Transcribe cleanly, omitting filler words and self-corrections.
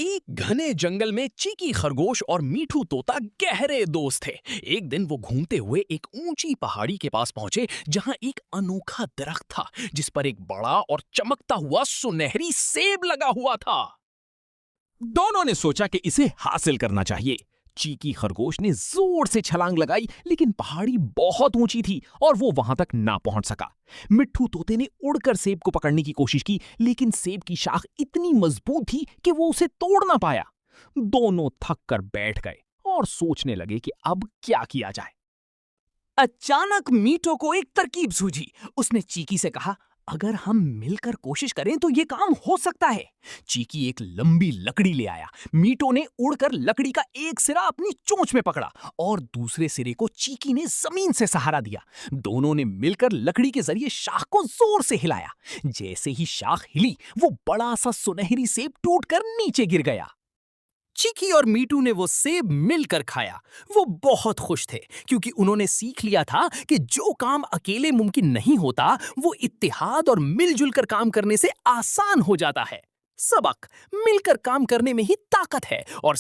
एक घने जंगल में चीकी खरगोश और मीठू तोता गहरे दोस्त थे। एक दिन वो घूमते हुए एक ऊंची पहाड़ी के पास पहुंचे जहां एक अनोखा दरख्त था जिस पर एक बड़ा और चमकता हुआ सुनहरी सेब लगा हुआ था। दोनों ने सोचा कि इसे हासिल करना चाहिए। चीकी खरगोश ने जोर से छलांग लगाई, लेकिन पहाड़ी बहुत ऊंची थी और वो वहां तक ना पहुंच सका। मिट्ठू तोते ने उड़कर सेब को पकड़ने की कोशिश की, लेकिन सेब की शाख इतनी मजबूत थी कि वो उसे तोड़ ना पाया। दोनों थक कर बैठ गए और सोचने लगे कि अब क्या किया जाए। अचानक मीठू को एक तरकीब सूझी। उसने चीकी से कहा, अगर हम मिलकर कोशिश करें तो ये काम हो सकता है। चीकी एक लंबी लकड़ी ले आया। मीठू ने उड़कर लकड़ी का एक सिरा अपनी चोंच में पकड़ा और दूसरे सिरे को चीकी ने जमीन से सहारा दिया। दोनों ने मिलकर लकड़ी के जरिए शाख को जोर से हिलाया। जैसे ही शाख हिली, वो बड़ा सा सुनहरी सेब टूटकर नीचे गिर गया। चीकी और मीठू ने वो सेब मिलकर खाया। वो बहुत खुश थे क्योंकि उन्होंने सीख लिया था कि जो काम अकेले मुमकिन नहीं होता, वो इत्तेहाद और मिलजुल कर काम करने से आसान हो जाता है। सबक: मिलकर काम करने में ही ताकत है और